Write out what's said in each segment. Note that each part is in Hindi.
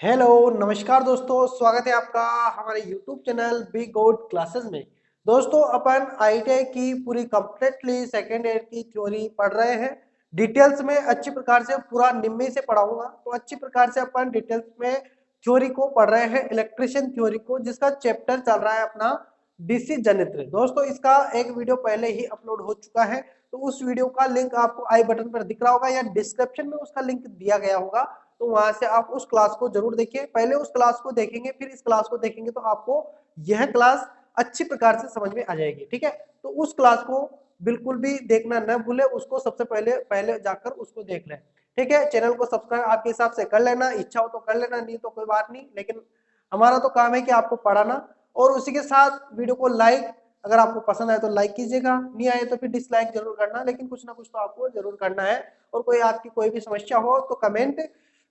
हेलो नमस्कार दोस्तों, स्वागत है आपका हमारे YouTube चैनल बी गोड क्लासेस में। दोस्तों अपन आईटीआई की पूरी कंप्लीटली सेकेंड ईयर की थ्योरी पढ़ रहे हैं। डिटेल्स में अच्छी प्रकार से पूरा निम्न से पढ़ाऊंगा, तो अच्छी प्रकार से अपन डिटेल्स में थ्योरी को पढ़ रहे हैं, इलेक्ट्रिशियन थ्योरी को, जिसका चैप्टर चल रहा है अपना डीसी जनित्र। दोस्तों इसका एक वीडियो पहले ही अपलोड हो चुका है, तो उस वीडियो का लिंक आपको आई बटन पर दिख रहा होगा या डिस्क्रिप्शन में उसका लिंक दिया गया होगा, तो वहां से आप उस क्लास को जरूर देखिए। पहले उस क्लास को देखेंगे फिर इस क्लास को देखेंगे तो आपको यह क्लास अच्छी प्रकार से समझ में आ जाएगी। ठीक है, तो उस क्लास को बिल्कुल भी देखना न भूले, उसको सबसे पहले जाकर उसको देख लें। ठीक है, चैनल को सब्सक्राइब आपके हिसाब से कर लेना, इच्छा हो तो कर लेना, नहीं तो कोई बात नहीं, लेकिन हमारा तो काम है कि आपको पढ़ाना। और उसी के साथ वीडियो को लाइक, अगर आपको पसंद आए तो लाइक कीजिएगा, नहीं आए तो फिर डिसलाइक जरूर करना, लेकिन कुछ ना कुछ तो आपको जरूर करना है। और कोई आपकी कोई भी समस्या हो तो कमेंट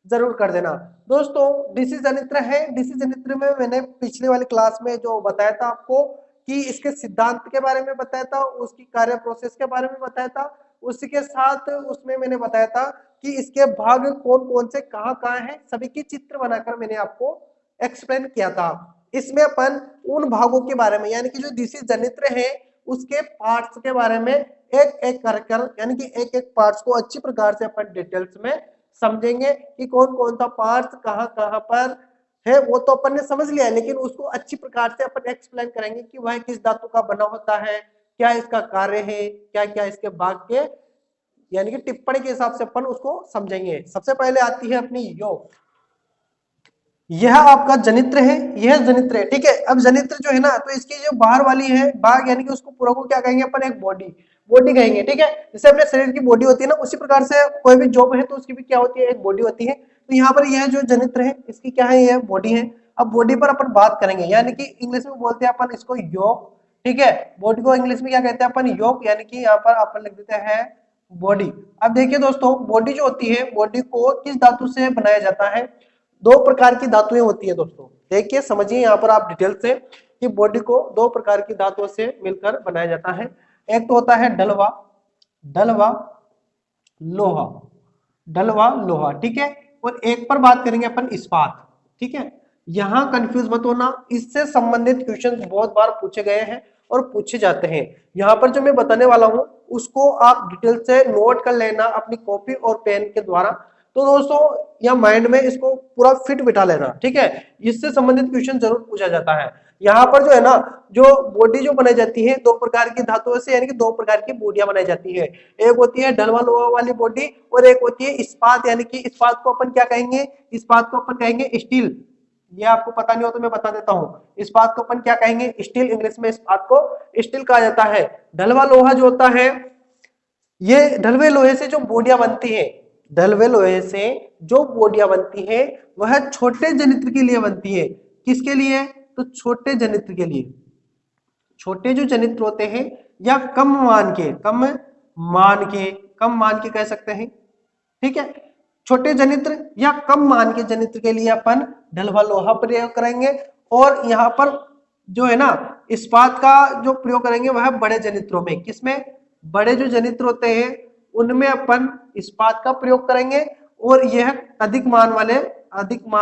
जरूर कर देना। दोस्तों डीसी जनित्र है, डीसी जनित्र में मैंने पिछले वाली क्लास में जो बताया था आपको कि इसके सिद्धांत के बारे में बताया था, उसकी कार्य प्रोसेस के बारे में बताया था, उसी के साथ उसमें मैंने बताया था कि इसके भाग कौन कौन से कहाँ कहाँ हैं, सभी की चित्र बनाकर मैंने आपको एक्सप्लेन किया था। इसमें अपन उन भागों के बारे में, यानी कि जो डीसी जनित्र है उसके पार्ट्स के बारे में एक एक कर यानी कि एक एक पार्ट्स को अच्छी प्रकार से अपन डिटेल्स में समझेंगे कि कौन कौन सा पार्ट्स कहाँ कहाँ पर है। वो तो अपन ने समझ लिया है, लेकिन उसको अच्छी प्रकार से अपन एक्सप्लेन करेंगे कि वह किस धातु का बना होता है, क्या इसका कार्य है, क्या क्या इसके भाग के, यानी कि टिप्पणी के हिसाब से अपन उसको समझेंगे। सबसे पहले आती है अपनी योग। यह आपका जनित्र है, यह जनित्र है। ठीक है, अब जनित्र जो है ना, तो इसकी जो बाहर वाली है भाग, यानी कि उसको पूरा को क्या कहेंगे अपन, एक बॉडी, बॉडी कहेंगे। ठीक है, जैसे अपने शरीर की बॉडी होती है ना, उसी प्रकार से कोई भी जॉब है तो उसकी भी क्या होती है, एक बॉडी होती है। तो यहाँ पर यह जो जनित्र है इसकी क्या है, यह बॉडी है। अब बॉडी पर अपन बात करेंगे, यानी कि इंग्लिश में बोलते हैं अपन इसको योग। ठीक है, बॉडी को इंग्लिश में क्या कहते हैं अपन, योग, यानी कि यहाँ पर अपन लिख देते हैं बॉडी। अब देखिए दोस्तों, बॉडी जो होती है, बॉडी को किस धातु से बनाया जाता है। दो प्रकार की धातुएं होती है दोस्तों, देखिए समझिए यहाँ पर आप डिटेल से कि बॉडी को दो प्रकार की धातुओं से मिलकर बनाया जाता है। एक तो होता है डलवा, डलवा लोहा, डलवा लोहा। ठीक है, और एक पर बात करेंगे अपन इस्पात। ठीक है, यहां कंफ्यूज मत होना, इससे संबंधित क्वेश्चन बहुत बार पूछे गए हैं और पूछे जाते हैं। यहाँ पर जो मैं बताने वाला हूं उसको आप डिटेल से नोट कर लेना अपनी कॉपी और पेन के द्वारा। तो दोस्तों या माइंड में इसको पूरा फिट बिठा लेना। ठीक है, इससे संबंधित क्वेश्चन जरूर पूछा जाता है। यहाँ पर जो है ना, जो बॉडी जो बनाई जाती है दो प्रकार की धातुओं से, यानी कि दो प्रकार की बॉडियां बनाई जाती है। एक होती है ढलवा लोहा वाली बॉडी और एक होती है इस्पात, यानी कि इस्पात को अपन क्या कहेंगे, इस्पात को अपन कहेंगे स्टील। ये आपको पता नहीं हो तो मैं बता देता हूँ, इस्पात को अपन क्या कहेंगे, स्टील। इंग्लिश में इस्पात को स्टील कहा जाता है। ढलवा लोहा जो होता है, ये ढलवे लोहे से जो बोडियां बनती है, ढलवे लोहे से जो बोडियां बनती है वह छोटे जनित्र के लिए बनती है। किसके लिए, तो छोटे जनित्र के लिए। छोटे जो जनित्र होते हैं या कम मान के, कम मान के कह सकते हैं। ठीक है, छोटे जनित्र या कम मान के जनित्र के लिए अपन ढलवा लोहा प्रयोग करेंगे। और यहाँ पर जो है ना, इस्पात का जो प्रयोग करेंगे वह बड़े जनित्रों में। किसमें, बड़े जो जनित्र होते हैं उनमें अपन इस्पात का प्रयोग करेंगे। और यह अधिक मान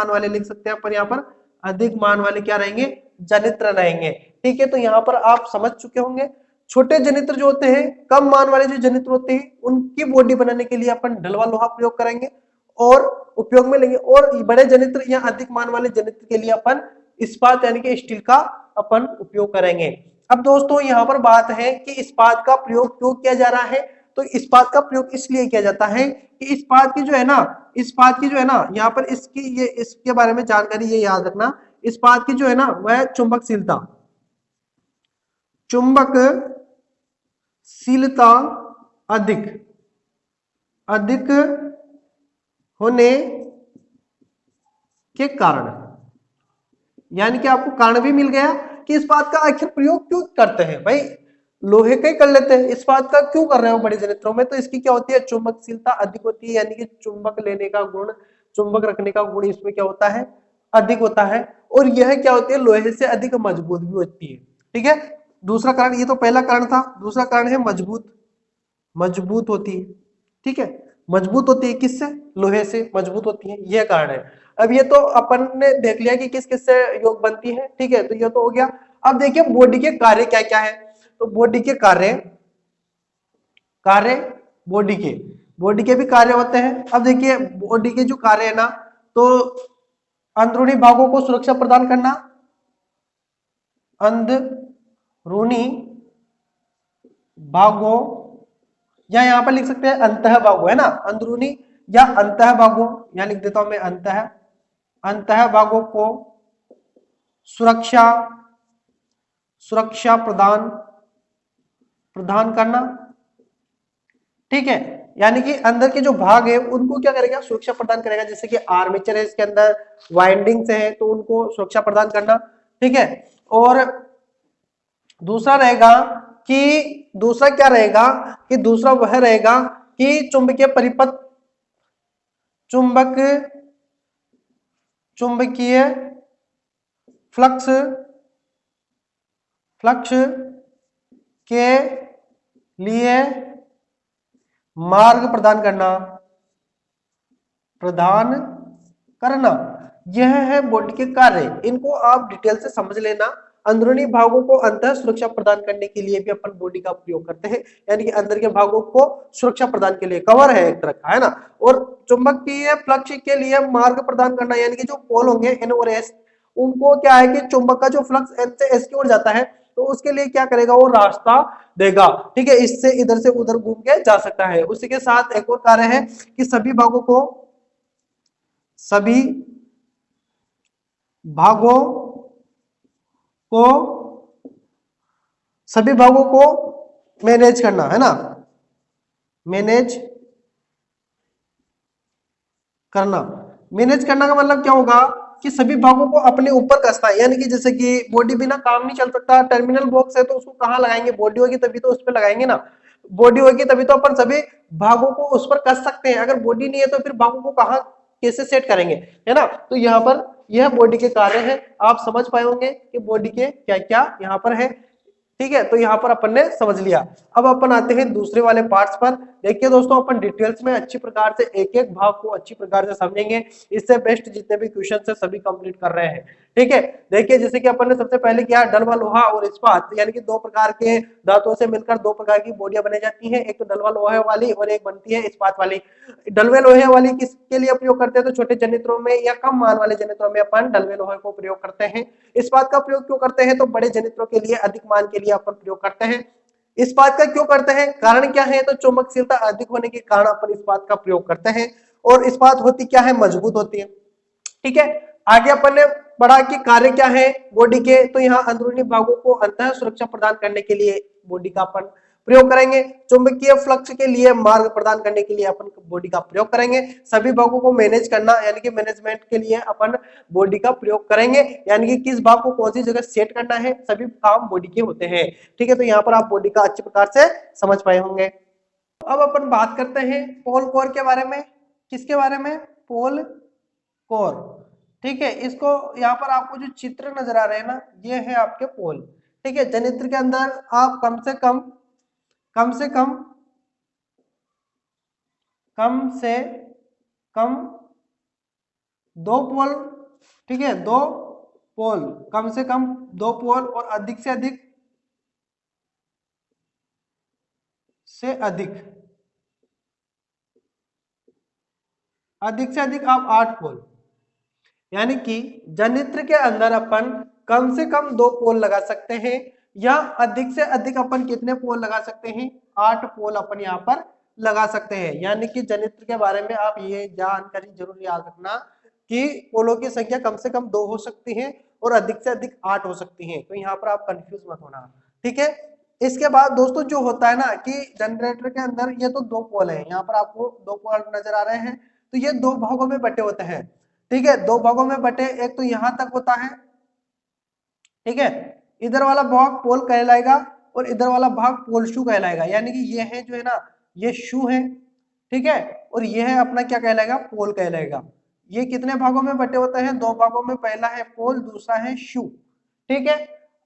वाले लिख सकते हैं अपन यहाँ पर, अधिक मान वाले क्या रहेंगे, जनित्र रहेंगे। ठीक है, तो यहाँ पर आप समझ चुके होंगे। छोटे जनित्र जो होते हैं, कम मान वाले जो जनित्र होते हैं, उनकी बॉडी बनाने के लिए अपन ढलवा लोहा प्रयोग करेंगे और उपयोग में लेंगे। और बड़े जनित्र या अधिक मान वाले जनित्र के लिए अपन इस्पात यानी कि स्टील का अपन उपयोग करेंगे। अब दोस्तों यहाँ पर बात है कि इस्पात का प्रयोग क्यों किया जा रहा है। तो इस्पात का प्रयोग इसलिए किया जाता है कि इस्पात की जो है ना, यहाँ पर इसके बारे में जानकारी ये याद रखना, इस्पात की जो है ना वह चुंबकशीलता अधिक अधिक होने के कारण, यानी कि आपको कारण भी मिल गया कि इस्पात का आखिर प्रयोग क्यों करते हैं। भाई लोहे का ही कर लेते हैं, इस्पात का क्यों कर रहे हो बड़े जनित्रों में, तो इसकी क्या होती है, चुंबकशीलता अधिक होती है, यानी कि चुंबक लेने का गुण, चुंबक रखने का गुण इसमें क्या होता है, अधिक होता है। और यह क्या होती है, लोहे से अधिक मजबूत भी होती है। ठीक है, दूसरा कारण, ये तो पहला कारण था, दूसरा कारण है मजबूत होती है। ठीक है, मजबूत होती है, किससे, लोहे से मजबूत होती है, यह कारण है। अब ये तो अपन ने देख लिया कि किस किस से योग बनती है, ठीक है, तो ये तो हो गया। अब देखिए बॉडी के कार्य क्या क्या है। तो बॉडी के कार्य कार्य बॉडी के भी कार्य होते हैं। अब देखिए बॉडी के जो कार्य है ना, तो अंदरूनी भागों को सुरक्षा प्रदान करना, अंदरूनी भागों, या यहां पर लिख सकते हैं अंतः भागों, है ना, अंदरूनी या अंतः भागों, यहां लिख देता हूं मैं अंतः भागों को सुरक्षा सुरक्षा प्रदान प्रदान करना, ठीक है, यानी कि अंदर के जो भाग है उनको क्या करेगा, सुरक्षा प्रदान करेगा। जैसे कि आर्मेचर है, इसके अंदर वाइंडिंग्स है, तो उनको सुरक्षा प्रदान करना, ठीक है। और दूसरा रहेगा कि दूसरा क्या रहेगा कि दूसरा वह रहेगा कि चुंबकीय परिपथ चुंबकीय फ्लक्स फ्लक्स के लिए मार्ग प्रदान करना, यह है बॉडी के कार्य। इनको आप डिटेल से समझ लेना। अंदरूनी भागों को अंतः सुरक्षा प्रदान करने के लिए भी अपन बॉडी का प्रयोग करते हैं, यानी कि अंदर के भागों को सुरक्षा प्रदान के लिए कवर है एक तरह का, है ना। और चुंबकीय फ्लक्स के लिए मार्ग प्रदान करना, यानी कि जो पोल होंगे N और S, उनको क्या है कि चुंबक का जो फ्लक्स N से S की ओर जाता है, तो उसके लिए क्या करेगा, वो रास्ता देगा, ठीक है, इससे इधर से उधर घूम के जा सकता है। उसी के साथ एक और कार्य है कि सभी भागों को सभी भागों को मैनेज करना, है ना, मैनेज करना का मतलब क्या होगा कि सभी भागों को अपने ऊपर कसना है। यानी कि जैसे कि बॉडी बिना काम नहीं चल सकता, टर्मिनल बॉक्स है तो उसको कहाँ लगाएंगे, बॉडी होगी तभी तो उस पर लगाएंगे ना, बॉडी होगी तभी तो अपन सभी भागों को उस पर कस सकते हैं। अगर बॉडी नहीं है तो फिर भागों को कहाँ कैसे सेट करेंगे, है ना। तो यहाँ पर यह बॉडी के कार्य है, आप समझ पाए होंगे कि बॉडी के क्या क्या यहाँ पर है, ठीक है। तो यहाँ पर अपन ने समझ लिया। अब अपन आते हैं दूसरे वाले पार्ट्स पर। देखिए दोस्तों, अपन डिटेल्स में अच्छी प्रकार से एक एक भाग को अच्छी प्रकार से समझेंगे। इससे बेस्ट जितने भी क्वेश्चन है सभी कंप्लीट कर रहे हैं, ठीक है। देखिए जैसे कि अपन ने सबसे पहले किया डलवा लोहा और इस्पात, यानी कि दो प्रकार के धातुओं से मिलकर दो प्रकार की बॉडियां बनाई जाती हैं, एक तो डलवा लोहे वाली और एक बनती है इस्पात वाली। डलवे लोहे वाली किसके लिए प्रयोग करते हैं, तो छोटे जनित्रों में या कम मान वाले जनित्रों में अपन डलवे लोहे को प्रयोग करते हैं। इस्पात का प्रयोग क्यों करते हैं, तो बड़े जनित्रों के लिए अधिक मान के लिए अपन प्रयोग करते हैं। इस्पात का क्यों करते हैं, कारण क्या है, तो चुंबकशीलता अधिक होने के कारण अपन इस्पात का प्रयोग करते हैं। और इस्पात होती क्या है, मजबूत होती है, ठीक है। आगे अपन ने पढ़ा कि कार्य क्या है बॉडी के, तो यहाँ अंदरूनी भागों को अंतः सुरक्षा प्रदान करने के लिए बॉडी का अपन प्रयोग करेंगे। चुंबकीय फ्लक्स के लिए मार्ग प्रदान करने के लिए अपन बॉडी का प्रयोग करेंगे। सभी भागों को मैनेज करना, यानी कि मैनेजमेंट के लिए अपन बॉडी का प्रयोग करेंगे, यानी कि किस भाग को कौन सी जगह सेट करना है, सभी काम बॉडी के होते हैं, ठीक है। तो यहाँ पर आप बॉडी का अच्छी प्रकार से समझ पाए होंगे। अब अपन बात करते हैं पोल कोर के बारे में। किसके बारे में, पोल कोर, ठीक है। इसको यहाँ पर आपको जो चित्र नजर आ रहे हैं ना, ये है आपके पोल, ठीक है। जनित्र के अंदर आप कम से कम दो पोल, ठीक है, दो पोल, कम से कम दो पोल, और अधिक से अधिक आप 8 पोल, यानी कि जनित्र के अंदर अपन कम से कम 2 पोल लगा सकते हैं, या अधिक से अधिक अपन कितने पोल लगा सकते हैं, 8 पोल अपन यहाँ पर लगा सकते हैं। यानी कि जनित्र के बारे में आप ये जानकारी जरूर याद रखना कि पोलों की संख्या कम से कम 2 हो सकती है और अधिक से अधिक 8 हो सकती है। तो यहाँ पर आप कंफ्यूज मत होना, ठीक है। इसके बाद दोस्तों जो होता है ना कि जनरेटर के अंदर ये तो 2 पोल है, यहाँ पर आपको 2 पोल नजर आ रहे हैं, तो ये 2 भागों में बटे होते हैं, ठीक है। 2 भागों में बटे, एक तो यहां तक होता है, ठीक है, इधर वाला भाग पोल कहलाएगा और इधर वाला भाग पोल शू कहलाएगा। यानी कि ये है जो है ना, ये शू है, ठीक है, और ये है अपना क्या कहलाएगा, पोल कहलाएगा। ये कितने भागों में बटे होते हैं, 2 भागों में, पहला है पोल, दूसरा है शू, ठीक है।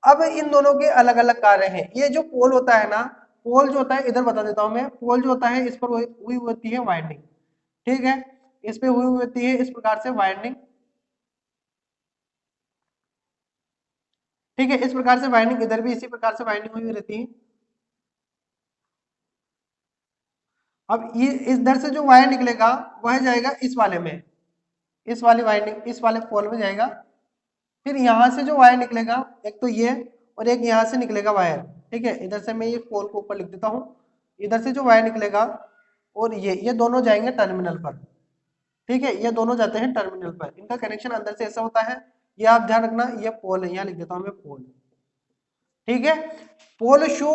अब इन दोनों के अलग अलग कार्य हैं। ये जो पोल होता है ना, पोल जो होता है, इधर बता देता हूं मैं, पोल जो होता है इस पर हुई होती है वाइंडिंग, ठीक है, इस पे हुई होती है इस प्रकार से वाइंडिंग, ठीक है, इस प्रकार से वाइंडिंग इधर भी इसी प्रकार से वाइंडिंग हुई रहती है। अब ये इधर से जो वायर निकलेगा वह जाएगा इस वाले में, इस वाली वाइंडिंग इस वाले पोल में जाएगा। फिर यहाँ से जो वायर निकलेगा एक तो ये और एक यहाँ से निकलेगा वायर। ठीक है, इधर से मैं ये पोल को ऊपर लिख देता हूँ। इधर से जो वायर निकलेगा और ये दोनों जाएंगे टर्मिनल पर। ठीक है, ये दोनों जाते हैं टर्मिनल पर, इनका कनेक्शन अंदर से ऐसा होता है। ये आप ध्यान रखना, ये पोल है, यहाँ लिख देता हूँ मैं पोल। ठीक है, पोल शू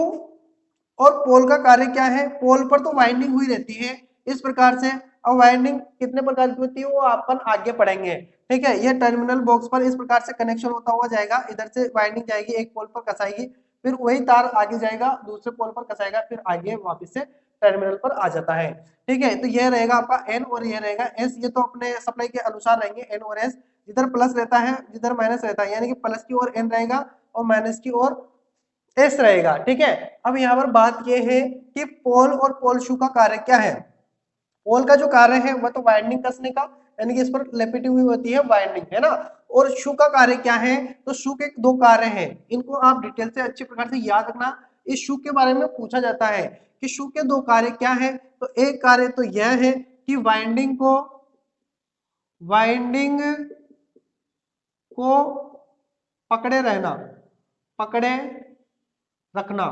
और पोल का कार्य क्या है, पोल पर तो वाइंडिंग हुई रहती है इस प्रकार से। अब वाइंडिंग कितने प्रकार की होती है वो अपन आगे पढ़ेंगे। ठीक है, ये टर्मिनल बॉक्स पर इस प्रकार से कनेक्शन होता हुआ जाएगा, इधर से वाइंडिंग जाएगी एक पोल पर कसाएगी, फिर वही तार आगे जाएगा दूसरे पोल पर कसाएगा, फिर आगे वापस से टर्मिनल पर आ जाता है। ठीक है, तो ये रहेगा आपका एन और ये रहेगा एस। ये तो अपने सप्लाई के अनुसार रहेंगे एन और एस, जिधर प्लस रहता है जिधर माइनस रहता है, यानी कि प्लस की ओर एन रहेगा और माइनस की ओर एस रहेगा। ठीक है, अब यहाँ पर बात यह है कि पोल और पोल शू का कार्य क्या है। पोल का जो कार्य है वह तो वाइंडिंग कसने का, यानी कि इस पर लपेटी हुई होती है वाइंडिंग, है ना। और शू का कार्य क्या है, तो शू के दो कार्य हैं, इनको आप डिटेल से अच्छे प्रकार से याद रखना। इस शू के बारे में पूछा जाता है कि शू के दो कार्य क्या है। तो एक कार्य तो यह है कि वाइंडिंग को पकड़े रहना, पकड़े रखना।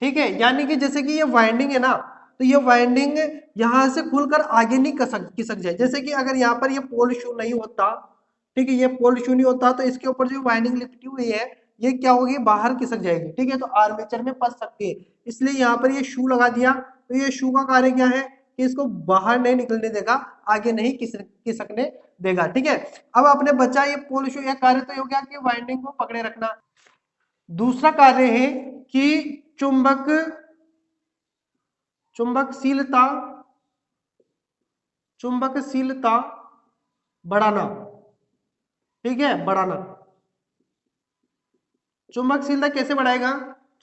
ठीक है, यानी कि जैसे कि ये वाइंडिंग है ना, तो ये वाइंडिंग यहां से खुलकर आगे नहीं खिसक जाए। जैसे कि अगर यहाँ पर ये पोल शू नहीं होता, ठीक है, ये पोल शू नहीं होता तो इसके ऊपर जो वाइंडिंग लिपटी हुई है ये क्या होगी, बाहर खिसक जाएगी। ठीक है, तो आर्मेचर में फंस सकती है, इसलिए यहाँ पर ये शू लगा दिया। तो ये शू का कार्य क्या है कि इसको बाहर नहीं निकलने देगा, आगे नहीं खिसकने देगा। ठीक है, अब आपने बचा ये पोल शू, एक कार्य तो ये हो गया कि वाइंडिंग को पकड़े रखना। दूसरा कार्य है कि चुंबकशीलता चुंबकशीलता बढ़ाना। ठीक है, बढ़ाना। चुंबकशीलता कैसे बढ़ाएगा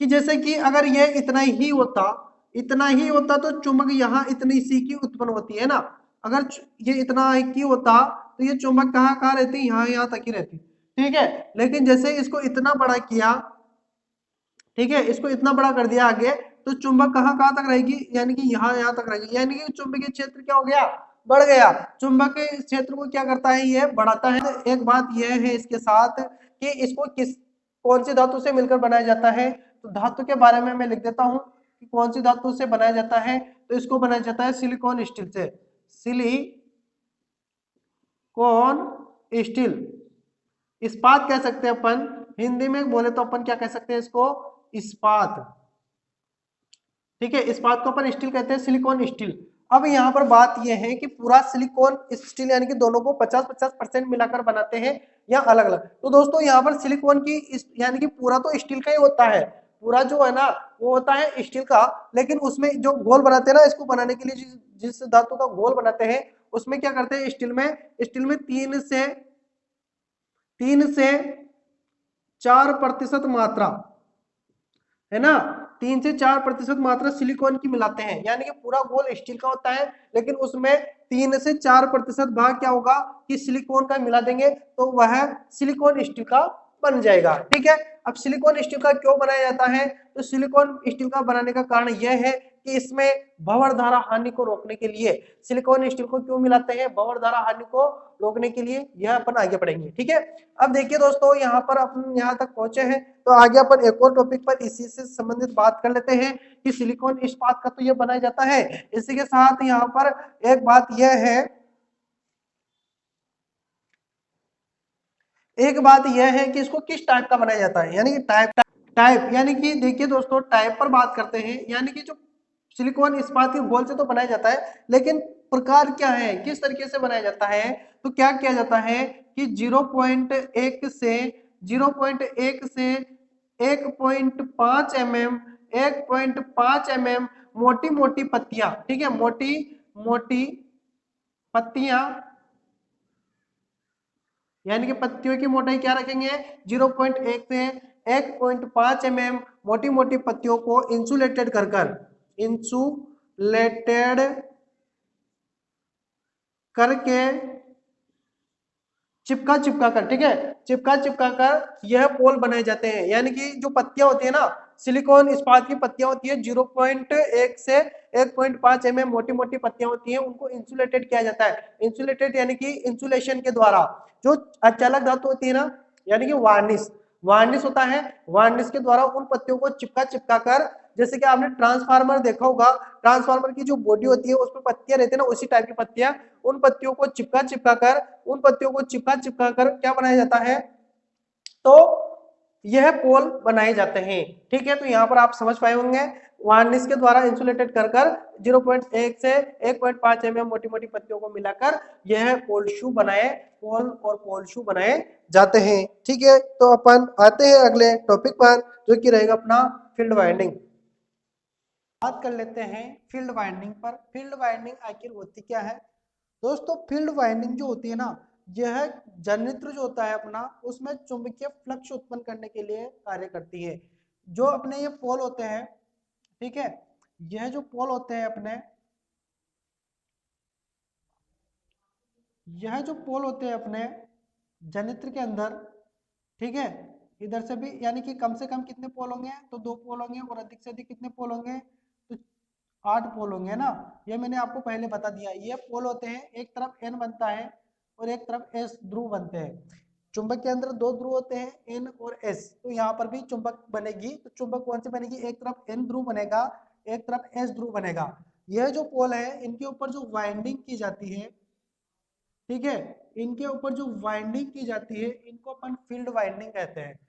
कि जैसे कि अगर ये इतना ही होता तो चुंबक यहाँ इतनी सी की उत्पन्न होती है ना। अगर ये इतना की होता तो ये चुंबक कहाँ कहाँ रहती, यहाँ यहाँ तक ही रहती। ठीक है, लेकिन जैसे इसको इतना बड़ा किया, ठीक है, इसको इतना बड़ा कर दिया आगे, तो चुंबक कहाँ कहाँ तक रहेगी, यानी कि यहाँ यहाँ तक रहेगी, यानी कि चुंबकीय क्षेत्र क्या हो गया, बढ़ गया। चुंबकीय क्षेत्र को क्या करता है, ये बढ़ाता है। तो एक बात यह है इसके साथ कि इसको कौन सी धातु से मिलकर बनाया जाता है, तो धातु के बारे में मैं लिख देता हूँ कि कौन सी धातु से बनाया जाता है। तो इसको बनाया जाता है सिलिकॉन स्टील से, सिलिकॉन स्टील। इस्पात कह सकते हैं अपन, हिंदी में बोले तो अपन क्या कह सकते हैं इसको, इस्पात। ठीक है, इस्पात को अपन स्टील कहते हैं, सिलिकॉन स्टील। अब यहाँ पर बात यह है कि पूरा सिलिकॉन स्टील यानी कि दोनों को 50-50% मिलाकर बनाते हैं या अलग अलग। तो दोस्तों यहाँ पर सिलिकॉन की यानी कि पूरा तो स्टील का ही होता है, पूरा जो है ना वो होता है स्टील का, लेकिन उसमें जो घोल बनाते हैं ना, इसको बनाने के लिए जिस धातु का घोल बनाते हैं उसमें क्या करते हैं, स्टील में 3 से 4% मात्रा, है ना, 3 से 4% मात्रा सिलिकॉन की मिलाते हैं, यानी कि पूरा गोल स्टील का होता है, लेकिन उसमें 3 से 4% भाग क्या होगा कि सिलिकॉन का मिला देंगे, तो वह सिलिकॉन स्टील का बन जाएगा। ठीक है, अब सिलिकॉन स्टील का क्यों बनाया जाता है, तो सिलिकॉन स्टील का बनाने का कारण यह है कि इसमें भंवर धारा हानि को रोकने के लिए सिलिकॉन स्टील को क्यों मिलाते हैं, भंवर धारा हानि को रोकने के लिए, यह अपन आगे पढ़ेंगे। ठीक है, अब देखिए दोस्तों यहाँ पर अपन यहाँ तक पहुंचे हैं, तो आगे अपन एक और टॉपिक पर इसी से संबंधित बात कर लेते हैं कि सिलिकॉन इस्पात का तो ये बनाया जाता है। इसी के साथ यहाँ पर एक बात यह है, कि इसको किस टाइप का बनाया जाता है, यानी कि टाइप यानी कि देखिए दोस्तों टाइप पर बात करते हैं, यानी कि जो सिलिकॉन इस्पात के घोल से तो बनाया जाता है, लेकिन प्रकार क्या है, किस तरीके से बनाया जाता है। तो क्या किया जाता है कि 0.1 से 1.5 mm 1.5 mm मोटी मोटी पत्तियां, ठीक है, मोटी मोटी पत्तियां, यानी कि पत्तियों की मोटाई क्या रखेंगे 0.1 से 1.5 mm मोटी मोटी पत्तियों को इंसुलेटेड करके चिपका चिपका कर, ठीक है, चिपका चिपका कर यह पोल बनाए जाते हैं। यानी कि जो पत्तियां होती है ना, सिलिकॉन इस्पात की पत्तियां होती है, 0.1 से 1.5 mm मोटी मोटी पत्तियां होती हैं, उनको इंसुलेटेड किया जाता है। इंसुलेटेड यानी कि इंसुलेशन के द्वारा। जो चालक धातु होती है ना, यानी कि वार्निश, वार्निश होता है, वार्निश के द्वारा उन पत्तियों को चिपका चिपका कर, जैसे कि आपने ट्रांसफार्मर देखा होगा, ट्रांसफार्मर की जो बॉडी होती है उसमें पत्तियां रहती है ना, उसी टाइप की पत्तियां, उन पत्तियों को चिपका चिपका कर, उन पत्तियों को चिपका चिपका कर क्या बनाया जाता है, तो यह पोल बनाए जाते हैं। ठीक है, तो यहाँ पर आप समझ पाए होंगे, वार्निश के द्वारा इंसुलेटेड कर कर 0.1 से 1.5 mm मोटी मोटी पत्तियों को मिलाकर यह पोल शू बनाए, पोल और पोल शू बनाए जाते हैं। ठीक है, तो अपन आते हैं अगले टॉपिक पर, जो कि रहेगा अपना फील्ड वाइंडिंग। बात कर लेते हैं फील्ड वाइंडिंग पर। फील्ड वाइंडिंग आखिर होती क्या है दोस्तों? फील्ड वाइंडिंग जो होती है ना, यह जनित्र जो होता है अपना, उसमें चुंबकीय फ्लक्स उत्पन्न करने के लिए कार्य करती है। जो अपने ये पोल होते हैं, ठीक है, यह जो पोल होते हैं अपने, यह जो पोल होते हैं अपने जनित्र के अंदर, ठीक है, इधर से भी यानी कि कम से कम कितने पोल होंगे, तो 2 पोल होंगे, और अधिक से अधिक कितने पोल होंगे, तो 8 पोल होंगे ना। ये मैंने आपको पहले बता दिया। ये पोल होते हैं, एक तरफ एन बनता है और एक तरफ एस ध्रुव बनते हैं। चुंबक के अंदर 2 ध्रुव होते हैं, एन और एस। तो यहाँ पर भी चुंबक बनेगी, तो चुंबक कौन सी बनेगी, एक तरफ एन ध्रुव बनेगा, एक तरफ एस ध्रुव बनेगा। यह जो पोल है, इनके ऊपर जो वाइंडिंग की जाती है, ठीक है, इनके ऊपर जो वाइंडिंग की जाती है, इनको अपन फील्ड वाइंडिंग कहते हैं।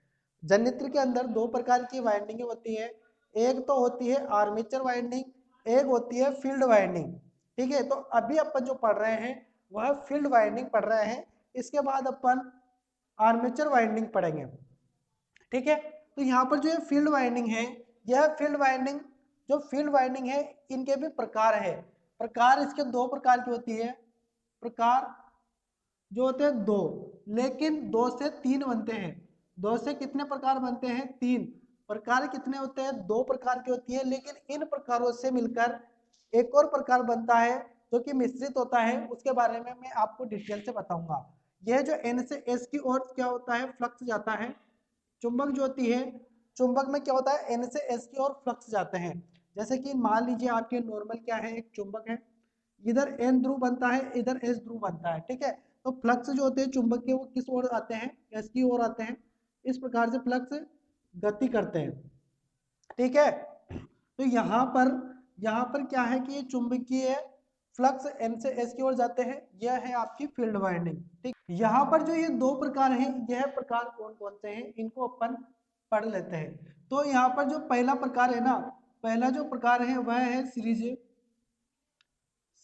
जनित्र के अंदर 2 प्रकार की वाइंडिंग होती है, एक तो होती है आर्मेचर वाइंडिंग, एक होती है फील्ड वाइंडिंग। ठीक है, तो अभी अपन जो पढ़ रहे हैं वह फील्ड वाइंडिंग पढ़ रहे हैं। इसके बाद अपन आर्मेचर वाइंडिंग पढ़ेंगे। ठीक है, तो यहाँ पर जो फील्ड वाइंडिंग है, यह फील्ड वाइंडिंग, जो फील्ड वाइंडिंग है, इनके भी प्रकार है। प्रकार इसके 2 प्रकार की होती है। प्रकार जो होते हैं 2, लेकिन 2 से 3 बनते हैं। 2 से कितने प्रकार बनते हैं, 3 प्रकार। कितने होते हैं, 2 प्रकार की होती है, लेकिन इन प्रकारों से मिलकर एक और प्रकार बनता है जो कि मिश्रित होता है। उसके बारे में मैं आपको डिटेल से बताऊंगा। यह जो एन से एस की ओर क्या होता है, फ्लक्स जाता है। चुंबक जो होती है, चुंबक में क्या होता है, एन से एस की ओर फ्लक्स जाते हैं। जैसे कि मान लीजिए आपके नॉर्मल क्या है, एक चुंबक है, इधर एन ध्रुव बनता है, इधर एस ध्रुव बनता है। ठीक है, तो फ्लक्स जो होते हैं चुंबक के, वो किस ओर आते हैं, एस की ओर आते हैं। इस प्रकार से फ्लक्स गति करते हैं। ठीक है, तो यहाँ पर क्या है कि ये चुंबकीय फ्लक्स एन से एस की ओर जाते हैं। यह है आपकी फील्ड वाइंडिंग। ठीक, यहाँ पर जो ये 2 प्रकार हैं, यह प्रकार कौन कौन से हैं, इनको अपन पढ़ लेते हैं। तो यहाँ पर जो पहला प्रकार है ना, पहला जो प्रकार है वह है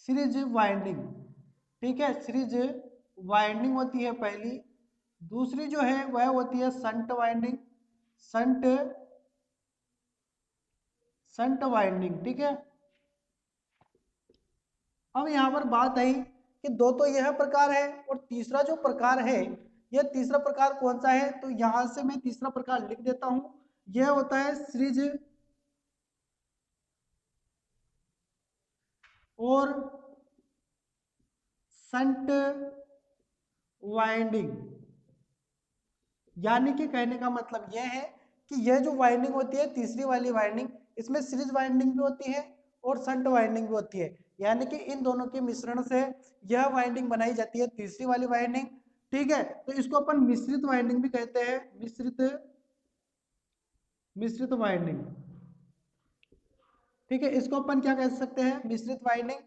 सीरीज वाइंडिंग। ठीक है, सीरीज वाइंडिंग होती है पहली। दूसरी जो है वह होती है shunt winding, shunt shunt winding. ठीक है, अब यहाँ पर बात आई कि 2 तो यह प्रकार है, और तीसरा जो प्रकार है, यह तीसरा प्रकार कौन सा है, तो यहां से मैं तीसरा प्रकार लिख देता हूं। यह होता है सीरीज और संट वाइंडिंग। यानी कि कहने का मतलब यह है कि यह जो वाइंडिंग होती है, तीसरी वाली वाइंडिंग, इसमें सीरीज वाइंडिंग भी होती है और संट वाइंडिंग भी होती है। यानी कि इन दोनों के मिश्रण से यह वाइंडिंग बनाई जाती है, तीसरी वाली वाइंडिंग। ठीक है, तो इसको अपन मिश्रित वाइंडिंग भी कहते हैं, मिश्रित वाइंडिंग। ठीक है, इसको अपन क्या कह सकते हैं, मिश्रित वाइंडिंग।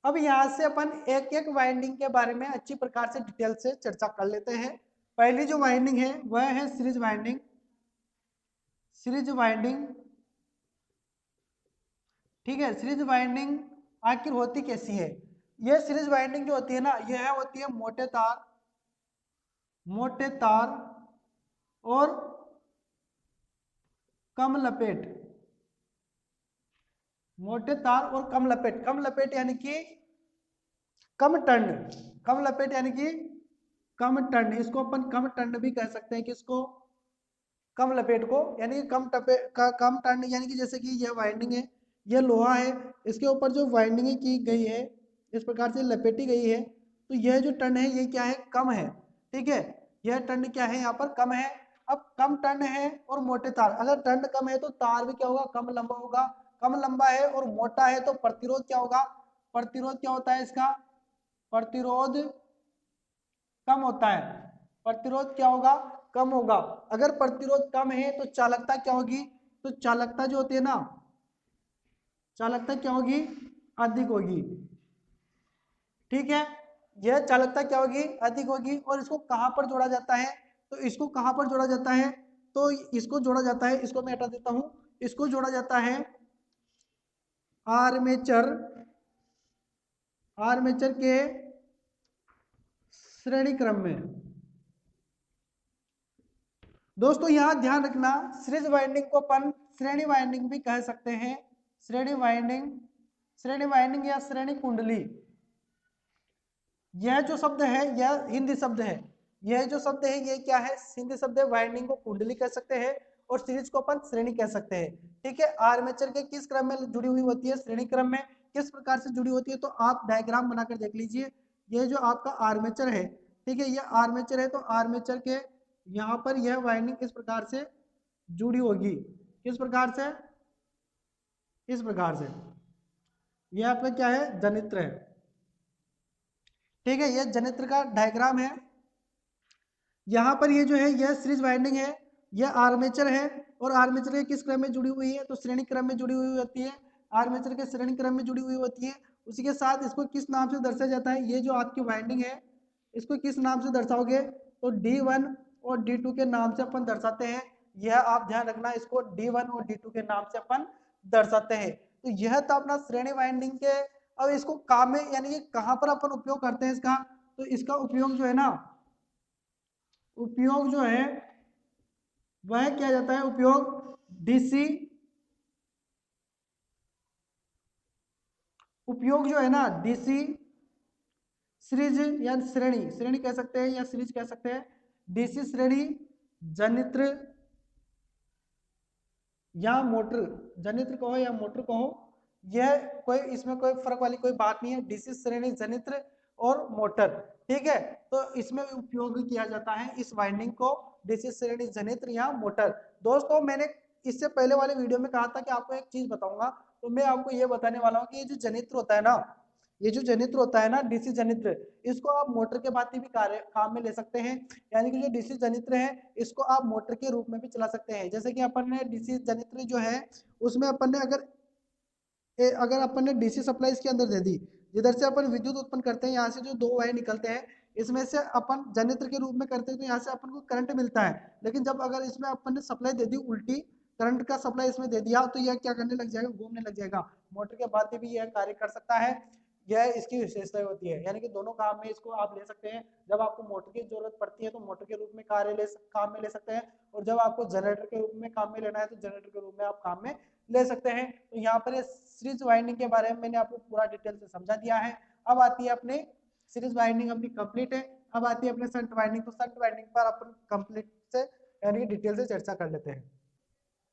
अब यहाँ से अपन एक एक वाइंडिंग के बारे में अच्छी प्रकार से डिटेल से चर्चा कर लेते हैं। पहली जो वाइंडिंग है वह है सीरीज वाइंडिंग। सीरीज वाइंडिंग, ठीक है, सीरीज वाइंडिंग आखिर होती कैसी है? यह सीरीज वाइंडिंग जो होती है ना, यह होती है मोटे तार और कम लपेट। मोटे तार और कम लपेट, कम लपेट यानी कि कम टर्न, कम लपेट यानी कि कम टर्न। इसको अपन कम टर्न भी कह सकते हैं, किसको, कम लपेट को, यानी कि कम टर्न। यानी कि जैसे कि यह वाइंडिंग है, यह लोहा है, इसके ऊपर जो वाइंडिंग की गई है, इस प्रकार से लपेटी गई है, तो यह जो टर्न है ये क्या है, कम है। ठीक है, यह टर्न क्या है यहाँ पर, कम है। अब कम टर्न है और मोटे तार, अगर टर्न कम है तो तार भी क्या होगा, कम लंबा होगा। कम लंबा है और मोटा है तो प्रतिरोध क्या होगा, प्रतिरोध क्या होता है इसका, प्रतिरोध कम होता है। प्रतिरोध क्या होगा, कम होगा। अगर प्रतिरोध कम है तो चालकता क्या होगी, तो चालकता जो होती है ना, चालकता क्या होगी, अधिक होगी। ठीक है, यह चालकता क्या होगी, अधिक होगी। और इसको कहां पर जोड़ा जाता है, तो इसको कहां पर जोड़ा जाता है, तो इसको जोड़ा जाता है, इसको मैं हटा देता हूं, इसको जोड़ा जाता है आर्मेचर, आर्मेचर के श्रेणी क्रम में। दोस्तों यहां ध्यान रखना, सीरीज वाइंडिंग को अपन श्रेणी वाइंडिंग भी कह सकते हैं। श्रेणी वाइंडिंग, श्रेणी वाइंडिंग या श्रेणी कुंडली, यह जो शब्द है यह हिंदी शब्द है। यह जो शब्द है ये क्या है, हिंदी शब्द है। वाइंडिंग को कुंडली कह सकते हैं और सीरीज को अपन श्रेणी कह सकते हैं। ठीक है, आर्मेचर के किस क्रम में जुड़ी हुई होती है, श्रेणी क्रम में। किस प्रकार से जुड़ी होती है, तो आप डायग्राम बनाकर देख लीजिए। ये जो आपका आर्मेचर है, ठीक है, ये आर्मेचर है, तो आर्मेचर के यहाँ पर यह वाइंडिंग किस प्रकार से जुड़ी होगी, किस प्रकार से, इस प्रकार से। यह आपका क्या है, जनित्र है। ठीक है, यह जनित्र का डायग्राम है। यहाँ पर ये जो है यह सीरीज वाइंडिंग है, यह आर्मेचर है। और आर्मेचर के किस क्रम में जुड़ी हुई है, तो श्रेणी क्रम में जुड़ी हुई होती है। आर्मेचर के श्रेणी क्रम में जुड़ी हुई होती है। उसी के साथ इसको किस नाम से दर्शाया जाता है, ये जो आपकी वाइंडिंग है इसको किस नाम से दर्शाओगे, तो D1 और D2 के नाम से अपन दर्शाते हैं। यह आप ध्यान रखना, इसको D1 और D2 के नाम से अपन दर्शाते हैं। तो यह था अपना श्रेणी वाइंडिंग के। अब इसको काम में यानी कि कहाँ पर अपन उपयोग करते हैं इसका, तो इसका उपयोग जो है ना, उपयोग जो है वह किया जाता है, उपयोग डीसी, उपयोग जो है ना डीसी सीरीज या श्रेणी, श्रेणी कह सकते हैं या सीरीज कह सकते हैं। डीसी श्रेणी जनित्र या मोटर, जनित्र कहो या मोटर कहो, यह कोई इसमें कोई फर्क वाली कोई बात नहीं है। डीसी श्रेणी जनित्र और मोटर, ठीक है, तो इसमें उपयोग किया जाता है इस वाइंडिंग को, डीसी श्रेणी जनित्र या मोटर। दोस्तों मैंने इससे पहले वाले वीडियो में कहा था कि आपको एक चीज बताऊंगा, तो मैं आपको ये बताने वाला हूँ कि ये जो जनित्र होता है ना, ये जो जनित्र होता है ना डीसी जनित्र, इसको आप मोटर के बाद भी कार्य काम में ले सकते हैं। यानी कि जो डीसी जनित्र है इसको आप मोटर के रूप में भी चला सकते हैं। जैसे कि अपन ने डीसी जनित्र जो है उसमें अपन ने अगर अपन ने डीसी सप्लाई इसके अंदर दे दी, जिधर से अपन विद्युत उत्पन्न करते हैं, यहाँ से जो दो वायर निकलते हैं इसमें से अपन जनित्र के रूप में करते हैं, तो यहाँ से अपन को करंट मिलता है। लेकिन जब अगर इसमें अपन ने सप्लाई दे दी उल्टी, करंट का सप्लाई इसमें दे दिया, तो यह क्या करने लग जाएगा, घूमने लग जाएगा। मोटर के बाद भी यह कार्य कर सकता है, यह इसकी विशेषता होती है। यानी कि दोनों काम में इसको आप ले सकते हैं। जब आपको मोटर की जरूरत पड़ती है तो मोटर के रूप में काम में ले सकते हैं, और जब आपको जनरेटर के रूप में काम में लेना है तो जनरेटर के रूप में आप काम में ले सकते हैं। तो यहाँ पर सीरीज वाइंडिंग के बारे में मैंने आपको पूरा डिटेल से समझा दिया है। अब आती है अपने सीरीज वाइंडिंग अपनी कंप्लीट है। अब आती है अपने शंट वाइंडिंग, तो शंट वाइंडिंग पर अपन कंप्लीट से यानी डिटेल से चर्चा कर लेते हैं।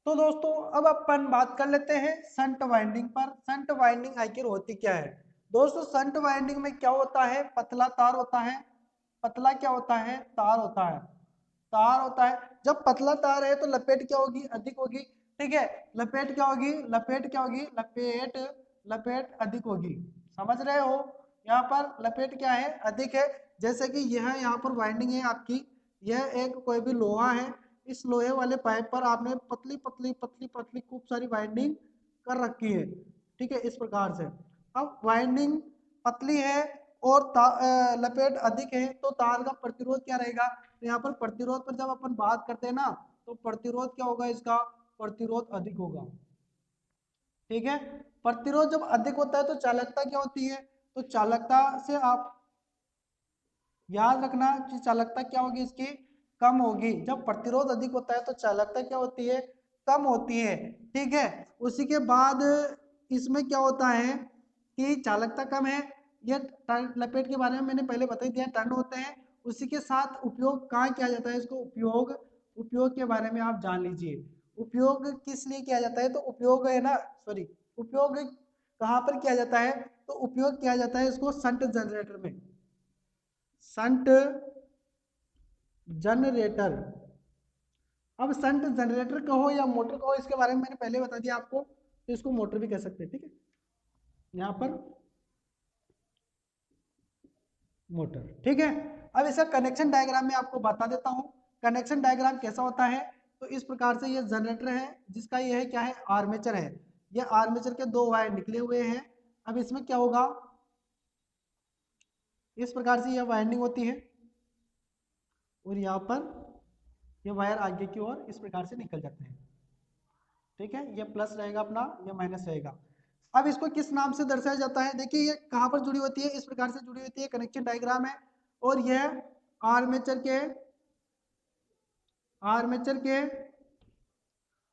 तो दोस्तों अब अपन बात कर लेते हैं शंट वाइंडिंग पर। शंट वाइंडिंग आखिर होती क्या है। दोस्तों शंट वाइंडिंग में क्या होता है, पतला तार होता है। पतला क्या होता है, तार होता है, तार होता है। जब पतला तार है तो लपेट क्या होगी, अधिक होगी। ठीक है, लपेट क्या होगी, लपेट क्या होगी, लपेट, लपेट अधिक होगी। समझ रहे हो, यहाँ पर लपेट क्या है, अधिक है। जैसे कि यह यहाँ पर वाइंडिंग है आपकी, यह एक कोई भी लोहा है, इस लोहे वाले पाइप पर आपने पतली पतली पतली पतली खूब सारी वाइंडिंग कर रखी है। ठीक है, इस प्रकार से। अब वाइंडिंग पतली है और लपेट अधिक है, तो तार का प्रतिरोध क्या रहेगा, तो यहाँ पर प्रतिरोध पर जब अपन बात करते हैं ना, तो प्रतिरोध क्या होगा, इसका प्रतिरोध अधिक होगा। ठीक है, प्रतिरोध जब अधिक होता है तो चालकता क्या होती है, तो चालकता से आप याद रखना कि चालकता क्या होगी इसकी, कम होगी। जब प्रतिरोध अधिक होता है तो चालकता क्या होती है, कम होती है। ठीक है, उसी के बाद इसमें क्या होता है कि चालकता कम है, यह लपेट के बारे में मैंने पहले बता दिया, टर्न होते हैं। उसी के साथ उपयोग कहाँ किया जाता है इसको, उपयोग, उपयोग के बारे में आप जान लीजिए। उपयोग किस लिए किया जाता है, तो उपयोग है ना, सॉरी, उपयोग कहाँ पर किया जाता है, तो उपयोग किया जाता है इसको शंट जनरेटर में। Shunt generator. अब संट जनरेटर कहो या मोटर कहो, इसके बारे में मैंने पहले बता दिया आपको, तो इसको मोटर भी कह सकते हैं, ठीक है, यहाँ पर मोटर, ठीक है। अब इसका कनेक्शन डायग्राम में आपको बता देता हूँ, कनेक्शन डायग्राम कैसा होता है। तो इस प्रकार से ये जनरेटर है, जिसका ये है क्या है, आर्मेचर है। ये आर्मेचर के दो वायर निकले हुए हैं। अब इसमें क्या होगा, इस प्रकार से यह वाइंडिंग होती है और यहाँ पर ये वायर आगे की ओर इस प्रकार से निकल जाते हैं, ठीक है। ये प्लस रहेगा अपना, ये माइनस रहेगा। अब इसको किस नाम से दर्शाया जाता है, देखिए ये कहाँ पर जुड़ी होती है, इस प्रकार से जुड़ी होती है, कनेक्शन डायग्राम है। और यह आर्मेचर के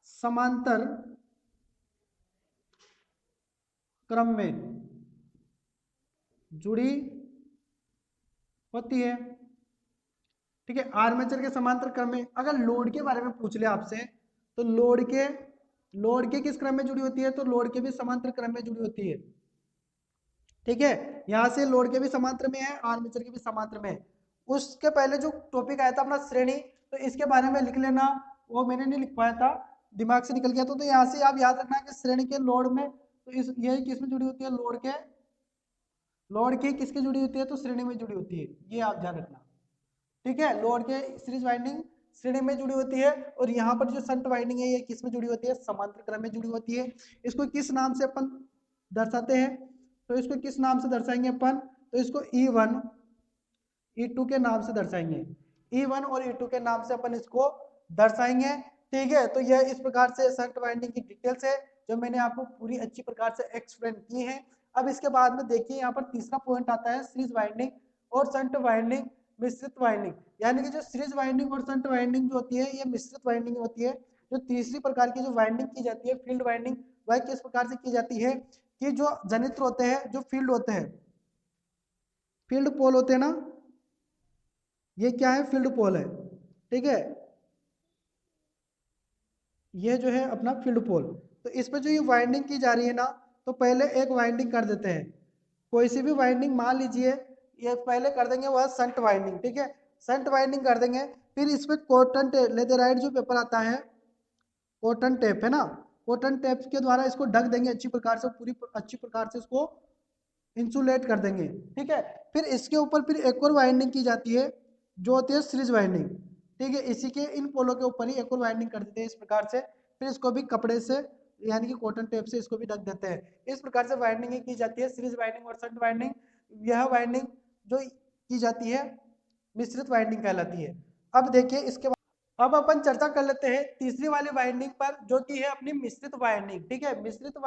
समांतर क्रम में जुड़ी होती है, ठीक है। आर्मेचर के समांतर क्रम में, अगर लोड के बारे में पूछ ले आपसे, तो लोड के किस क्रम में जुड़ी होती है, तो लोड के भी समांतर क्रम में जुड़ी होती है, ठीक है। यहां से लोड के भी समांतर में है, आर्मेचर के भी समांतर में है। उसके पहले जो टॉपिक आया था अपना श्रेणी, तो इसके बारे में लिख लेना, वो मैंने नहीं लिख पाया था, दिमाग से निकल गया था। तो यहाँ से आप याद रखना कि श्रेणी के लोड में, तो इस ये किस में जुड़ी होती है, लोड के किसके जुड़ी होती है, तो श्रेणी में जुड़ी होती है, ये आप ध्यान रखना, ठीक है। लोड के सीरीज वाइंडिंग श्रेणी में जुड़ी होती है। और यहाँ पर जो संट वाइंडिंग है, ये किस में जुड़ी होती है, समांतर क्रम में जुड़ी होती है। इसको किस नाम से अपन दर्शाते हैं, तो इसको किस नाम से दर्शाएंगे अपन, तो इसको E1 E2 के नाम से दर्शाएंगे। E1 और E2 के नाम से अपन इसको दर्शाएंगे, ठीक है। तो यह इस प्रकार से संट वाइंडिंग की डिटेल्स है, जो मैंने आपको पूरी अच्छी प्रकार से एक्सप्लेन की है। अब इसके बाद में देखिए, यहाँ पर तीसरा पॉइंट आता है, सीरीज वाइंडिंग और संट वाइंडिंग, मिश्रित वाइंडिंग। यानी कि जो सीरीज वाइंडिंग और संट वाइंडिंग जो होती है, ये मिश्रित वाइंडिंग होती है। जो तीसरी प्रकार की जो वाइंडिंग की जाती है, फील्ड वाइंडिंग, वह किस प्रकार से की जाती है, कि जो जनित्र होते हैं, जो फील्ड होते हैं, फील्ड पोल होते हैं ना, ये क्या है, फील्ड पोल है, ठीक है। ये जो है अपना फील्ड पोल। तो इस पे जो ये वाइंडिंग की जा रही है ना, तो पहले एक वाइंडिंग कर देते हैं, कोई सी भी वाइंडिंग मान लीजिए, ये पहले कर देंगे वह संट वाइंडिंग, ठीक है। संट वाइंडिंग कर देंगे, फिर इस पे कॉटन टेप, लेथेराइट जो पेपर आता है, कॉटन टेप है ना, कॉटन टेप के द्वारा इसको ढक देंगे अच्छी प्रकार से, पूरी अच्छी प्रकार से इसको इंसुलेट कर देंगे, ठीक है। फिर इसके ऊपर फिर एक और वाइंडिंग की जाती है, जो होती है सीरीज वाइंडिंग, ठीक है। इसी के इन पोलों के ऊपर ही एक और वाइंडिंग कर देते हैं इस प्रकार से। फिर इसको भी कपड़े से, यानी कि कॉटन टेप से इसको भी ढक देते हैं। इस प्रकार से वाइंडिंग की जाती है, सीरीज वाइंडिंग और शंट वाइंडिंग। यह वाइंडिंग जो की जाती है, मिश्रित वाइंडिंग कहलाती है। अब देखिए इसके बाद अब अपन चर्चा कर लेते हैं तीसरी वाली वाइंडिंग पर, जो कि है अपनी मिश्रित वाइंडिंग, ठीक है। मिश्रित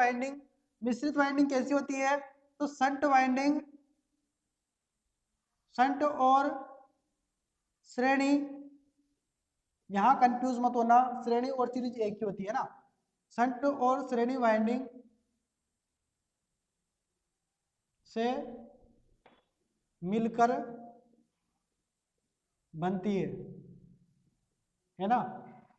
वाइंडिंग कैसी होती है, तो संट और श्रेणी, यहां कंफ्यूज मत होना, श्रेणी और सीरीज एक ही होती है ना। संट और श्रेणी वाइंडिंग से मिलकर बनती है ना।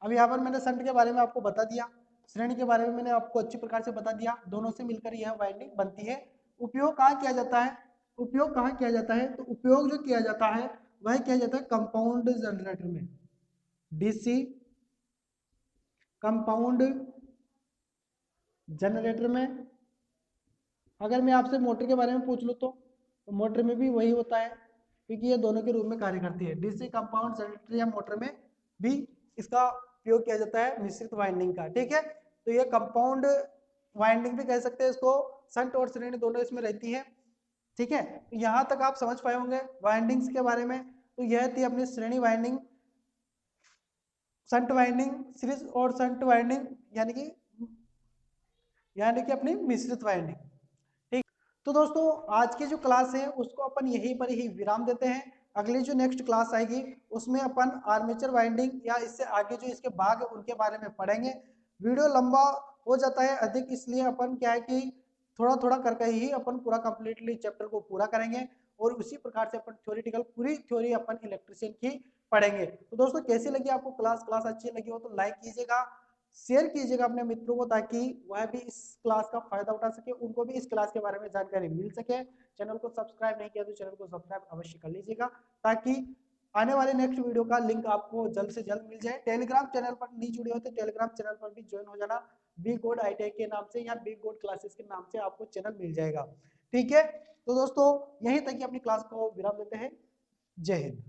अब यहाँ पर मैंने संट के बारे में आपको बता दिया, श्रेणी के बारे में मैंने आपको अच्छी प्रकार से बता दिया, दोनों से मिलकर यह वाइंडिंग बनती है। उपयोग कहाँ किया जाता है, तो उपयोग जो किया जाता है, वह किया जाता है कंपाउंड जनरेटर में, डीसी कंपाउंड जनरेटर में। अगर मैं आपसे मोटर के बारे में पूछ लूँ, तो मोटर में भी वही होता है, क्योंकि ये दोनों के रूप में कार्य करती है। डीसी कंपाउंड जनरेटर या मोटर में भी इसका उपयोग किया जाता है मिश्रित वाइंडिंग का, ठीक है। तो ये कंपाउंड वाइंडिंग भी कह सकते हैं इसको, संट और श्रेणी दोनों इसमें रहती है, ठीक है। तो यहाँ तक आप समझ पाए होंगे वाइंडिंग्स के बारे में। तो यह थी अपनी श्रेणी वाइंडिंग, संट वाइंडिंग, सीरीज और संट वाइंडिंग, यानी कि अपनी मिश्रित वाइंडिंग, ठीक। तो दोस्तों आज की जो क्लास है उसको अपन यहीं पर ही विराम देते हैं। अगली जो नेक्स्ट क्लास आएगी उसमें अपन आर्मेचर वाइंडिंग या इससे आगे जो इसके भाग है उनके बारे में पढ़ेंगे। वीडियो लंबा हो जाता है अधिक, इसलिए अपन क्या है कि थोड़ा थोड़ा करके ही अपन पूरा कंप्लीटली चैप्टर को पूरा करेंगे, और उसी प्रकार से अपन थ्योरेटिकल पूरी थ्योरी अपन इलेक्ट्रिशियन की पढ़ेंगे। तो दोस्तों कैसी लगी आपको क्लास अच्छी लगी हो तो लाइक कीजिएगा, शेयर कीजिएगा अपने मित्रों को, ताकि वह भी इस क्लास का फायदा उठा सके, उनको भी इस क्लास के बारे में जानकारी मिल सके। चैनल को सब्सक्राइब नहीं किया तो चैनल को सब्सक्राइब अवश्य कर लीजिएगा, ताकि आने वाले नेक्स्ट वीडियो का लिंक आपको जल्द से जल्द मिल जाए। टेलीग्राम चैनल पर नहीं जुड़े हो तो टेलीग्राम चैनल पर भी ज्वाइन हो जाना, बी गोड ITI के नाम से या बी गोड क्लासेस के नाम से आपको चैनल मिल जाएगा। ठीक है, तो दोस्तों यहीं तक ही अपनी क्लास को विराम देते हैं। जय हिंद।